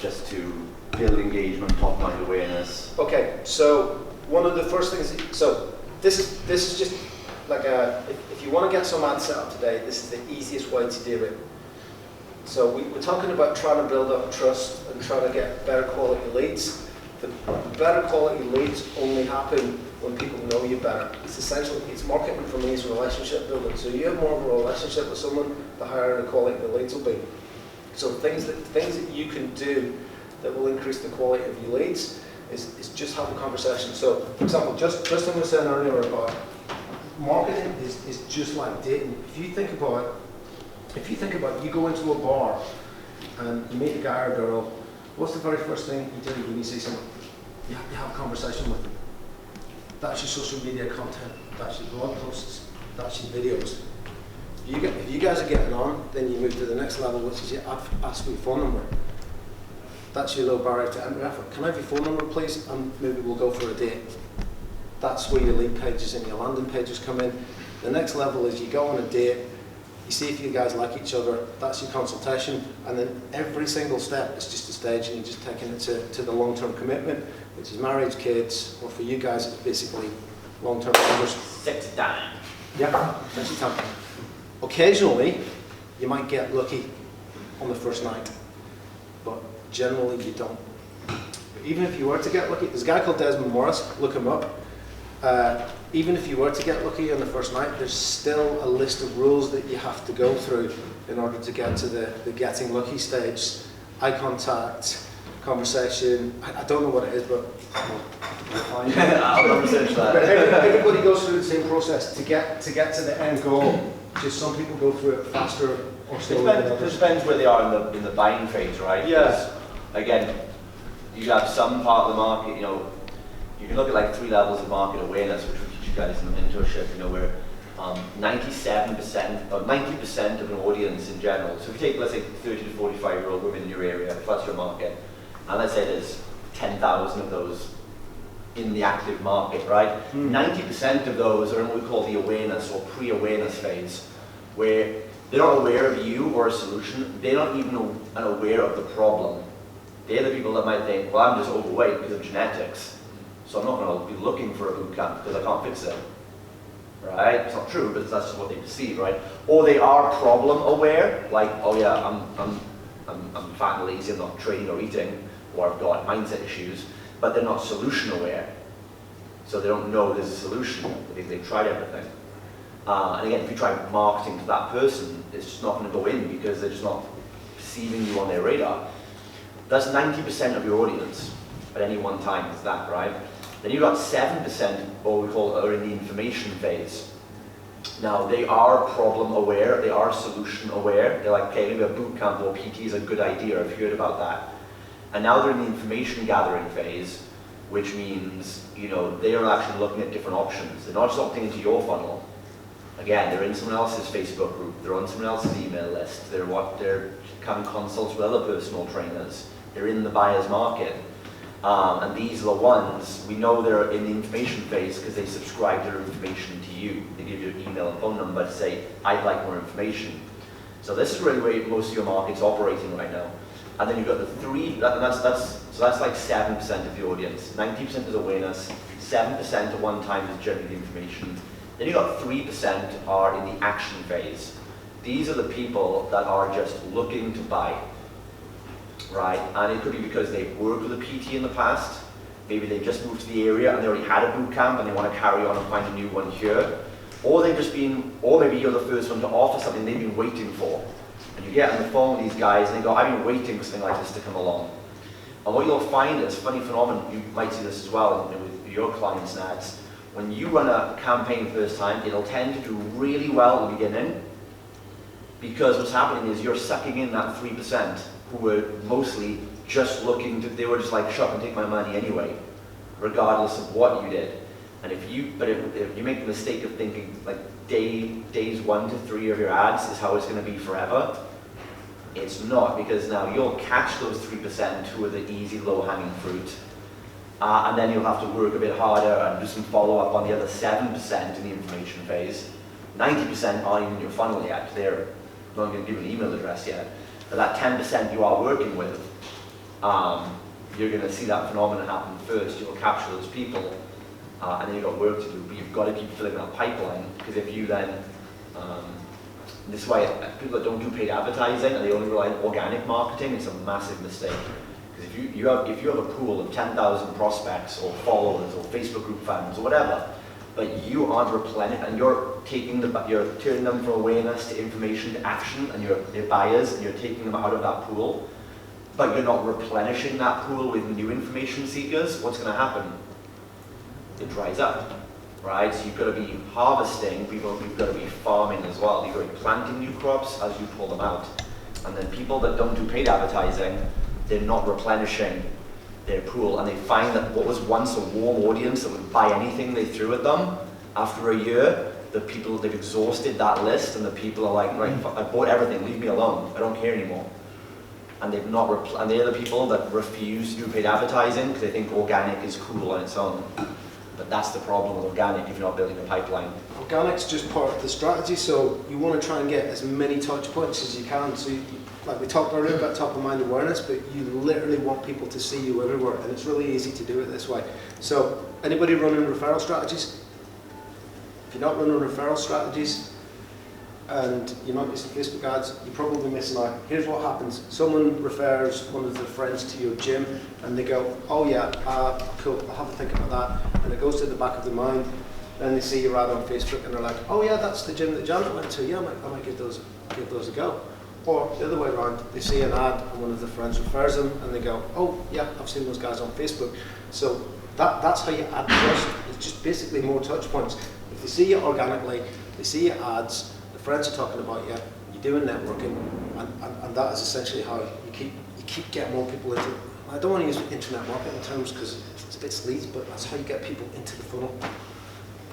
just to build engagement, top-mind awareness? Okay, so one of the first things, so this is just like if you want to get some ads set up today, this is the easiest way to do it. So we're talking about trying to build up trust and trying to get better quality leads. The better quality leads only happen when people know you better. It's essentially, it's marketing for me is relationship building. So you have more of a relationship with someone, the higher the quality the leads will be. So things that you can do that will increase the quality of your leads is just have a conversation. So for example, just as I was saying earlier about marketing is just like dating. If you think about you go into a bar and you meet a guy or girl, what's the very first thing you do when you see someone? You have a conversation with them. That's your social media content, that's your blog posts, that's your videos. If you guys are getting on, then you move to the next level, which is you ask for your phone number. That's your low barrier to entry effort. Can I have your phone number, please? And maybe we'll go for a date. That's where your lead pages and your landing pages come in. The next level is you go on a date, you see if you guys like each other, that's your consultation, and then every single step is just a stage and you're just taking it to the long-term commitment, which is marriage, kids, or for you guys it's basically long-term numbers. Sexy time. Yeah, sexy time. Occasionally, you might get lucky on the first night, but generally you don't. But even if you were to get lucky, there's a guy called Desmond Morris, look him up. Even if you were to get lucky on the first night, there's still a list of rules that you have to go through in order to get to the getting lucky stage. Eye contact, conversation, I don't know what it is, but I'll research that. But everybody goes through the same process to get to the end goal. Just some people go through it faster or slower than others. It depends where they are in the buying phase, right? Yes. Again, you have some part of the market, you know, you can look at like 3 levels of market awareness, which we teach you guys in the mentorship, you know, where 97% or 90% of an audience in general. So if you take, let's say, 30 to 45-year-old women in your area, if that's your market, and let's say there's 10,000 of those in the active market, right? 90% of those are in what we call the awareness or pre-awareness phase, where they're not aware of you or a solution. They're not even aware of the problem. They're the people that might think, well, I'm just overweight because of genetics, so I'm not going to be looking for a boot camp because I can't fix it. Right? It's not true, but that's just what they perceive, right? Or they are problem aware, like, oh yeah, I'm fat and lazy, I'm not training or eating, or I've got mindset issues, but they're not solution aware. So they don't know there's a solution. They've tried everything. And again, if you try marketing to that person, it's just not going to go in because they're just not perceiving you on their radar. That's 90% of your audience at any one time, is that, right? Then you've got 7%, what we call, are in the information phase. Now, they are problem aware, they are solution aware. They're like, okay, maybe a boot camp or PT is a good idea, I've heard about that. And now they're in the information gathering phase, which means, you know, they are actually looking at different options. They're not just opting into your funnel. Again, they're in someone else's Facebook group, they're on someone else's email list, they're having consults with other personal trainers, they're in the buyer's market. And these are the ones, we know they're in the information phase because they subscribe their information to you. They give you an email and phone number to say, I'd like more information. So this is really where most of your market's operating right now. And then you've got the so that's like 7% of the audience. 90% is awareness, 7% at one time is generally the information. Then you've got 3% are in the action phase. These are the people that are just looking to buy. Right, and it could be because they've worked with a PT in the past, maybe they've just moved to the area and they already had a boot camp and they want to carry on and find a new one here, or they've just been, or maybe you're the first one to offer something they've been waiting for, and you get on the phone with these guys and they go, I've been waiting for something like this to come along. And what you'll find is, funny phenomenon, you might see this as well with your clients and ads, when you run a campaign first time, it'll tend to do really well at the beginning, because what's happening is you're sucking in that 3%. Who were mostly just looking to, they were just like, shop and take my money anyway, regardless of what you did. And if you make the mistake of thinking like days 1 to 3 of your ads is how it's going to be forever, it's not, because now you'll catch those 3% who are the easy low-hanging fruit, and then you'll have to work a bit harder and do some follow-up on the other 7% in the information phase. 90% aren't even in your funnel yet, they're not going to give you an email address yet. But that 10% you are working with, you're going to see that phenomenon happen first. You'll capture those people, and then you've got work to do, but you've got to keep filling that pipeline, because if you then, this is why people that don't do paid advertising and they only rely on organic marketing, it's a massive mistake. Because if you have a pool of 10,000 prospects or followers or Facebook group fans or whatever, but you aren't replenishing, and you're turning them from awareness to information to action, and they're buyers, and you're taking them out of that pool, but you're not replenishing that pool with new information seekers, what's going to happen? It dries up, right? So you've got to be harvesting, you've got to be farming as well. You've got to be planting new crops as you pull them out. And then people that don't do paid advertising, they're not replenishing their pool, and they find that what was once a warm audience that would buy anything they threw at them, after a year, they've exhausted that list, and the people are like, right, I bought everything, leave me alone, I don't care anymore. And they've not, and they're the people that refuse to do paid advertising because they think organic is cool on its own. But that's the problem with organic if you're not building a pipeline. Organic's just part of the strategy, so you want to try and get as many touch points as you can. So, like we talked earlier about top of mind awareness, but you literally want people to see you everywhere, and it's really easy to do it this way. So, anybody running referral strategies? If you're not running referral strategies and you're not using Facebook ads, you're probably missing out. Here's what happens. Someone refers one of their friends to your gym, and they go, oh yeah, cool, I'll have a think about that. And it goes to the back of their mind. Then they see your ad on Facebook, and they're like, oh yeah, that's the gym that Janet went to. Yeah, I might give those a go. Or the other way around, they see an ad and one of their friends refers them, and they go, oh yeah, I've seen those guys on Facebook. So that's how you add trust. It's just basically more touch points. If they see you organically, they see your ads, friends are talking about you, you're doing networking, and that is essentially how you keep getting more people into it. I don't want to use internet marketing terms because it's a bit sleazy, but that's how you get people into the funnel.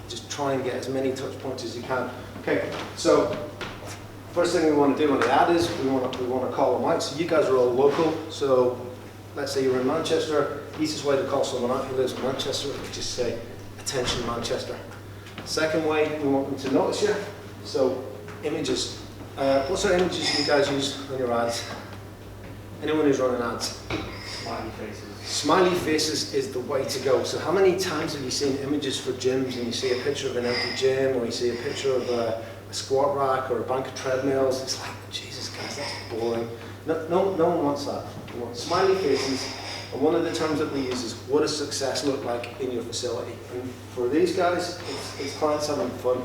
Just try and get as many touch points as you can. Okay, so first thing we want to do on the ad is we want to call them out. So you guys are all local, so let's say you're in Manchester. Easiest way to call someone out who lives in Manchester is just say, attention Manchester. Second way, we want them to notice you. So images. What sort of images do you guys use on your ads? Anyone who's running ads? Smiley faces. Smiley faces is the way to go. So how many times have you seen images for gyms and you see a picture of an empty gym, or you see a picture of a squat rack or a bank of treadmills? It's like, Jesus guys, that's boring. No one wants that. We want smiley faces. And one of the terms that we use is, what does success look like in your facility? And for these guys, it's clients having fun.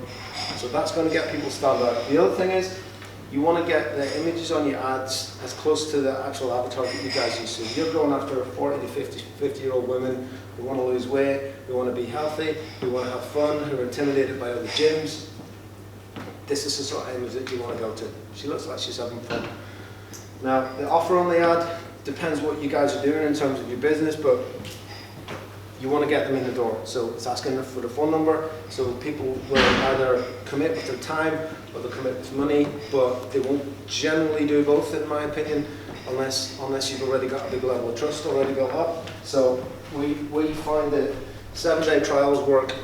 So that's going to get people stand out. The other thing is, you want to get the images on your ads as close to the actual avatar that you guys use. So you're going after 40 to 50-year-old women who want to lose weight, who want to be healthy, who want to have fun, who are intimidated by other gyms. This is the sort of image that you want to go to. She looks like she's having fun. Now, the offer on the ad depends what you guys are doing in terms of your business, but you want to get them in the door. So it's asking them for the phone number, so people will either commit with their time or they'll commit with money, but they won't generally do both, in my opinion, unless you've already got a big level of trust already built up. So we find that 7-day trials work,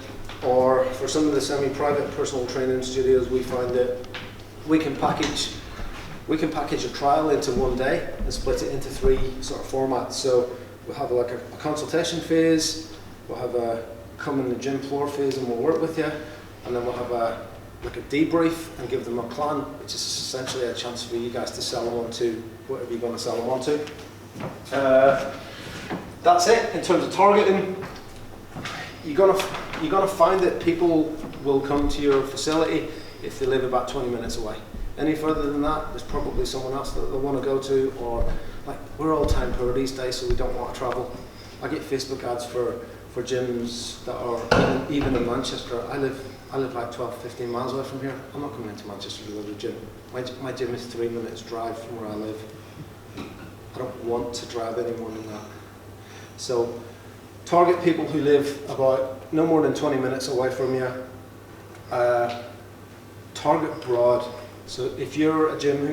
or for some of the semi-private personal training studios, we find that we can package a trial into one day and split it into 3 sort of formats. So we'll have like a consultation phase, we'll have a come in the gym floor phase and we'll work with you, and then we'll have a debrief and give them a plan, which is essentially a chance for you guys to sell them onto whatever you're going to sell them onto. That's it in terms of targeting. You're gonna find that people will come to your facility if they live about 20 minutes away. Any further than that, there's probably someone else that they'll want to go to, or like we're all time poor these days, so we don't want to travel. I get Facebook ads for gyms that are even in Manchester. I live like 12-15 miles away from here. I'm not coming into Manchester to go to the gym. My gym is 3 minutes drive from where I live. I don't want to drive any more than that. So target people who live about no more than 20 minutes away from you. Target broad. So if you're a gym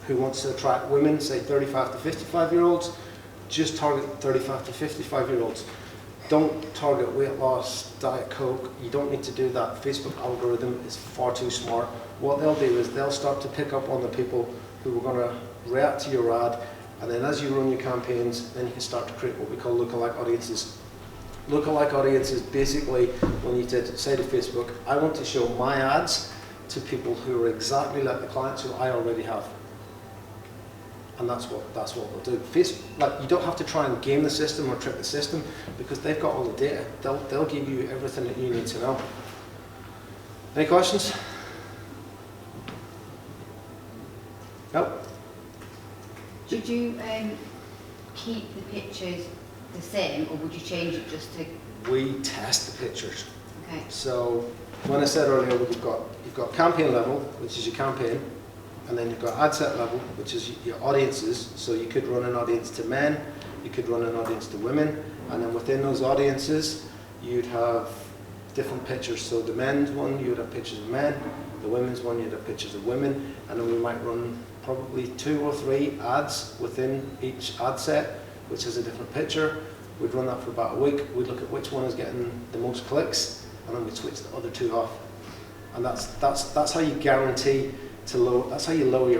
who wants to attract women, say 35 to 55-year-olds, just target 35 to 55-year-olds. Don't target weight loss, Diet Coke. You don't need to do that. Facebook algorithm is far too smart. What they'll do is they'll start to pick up on the people who are going to react to your ad And then as you run your campaigns, then you can start to create what we call lookalike audiences. Lookalike audiences basically, when you did, say to Facebook, I want to show my ads to people who are exactly like the clients who I already have. And that's what we'll do. Like, you don't have to try and game the system or trick the system, because they've got all the data. They'll give you everything that you need to know. Any questions? Nope. Would you keep the pictures the same, or would you change it just to? We test the pictures. Okay. So when I said earlier, you've got campaign level, which is your campaign, and then you've got ad set level, which is your audiences. So you could run an audience to men, you could run an audience to women, and then within those audiences, you'd have different pictures. So the men's one, you would have pictures of men, the women's one, you'd have pictures of women, and then we might run probably 2 or 3 ads within each ad set, which has a different picture. We'd run that for about a week. We'd look at which one is getting the most clicks, and then we'd switch the other 2 off. And that's how you guarantee to lower. That's how you lower your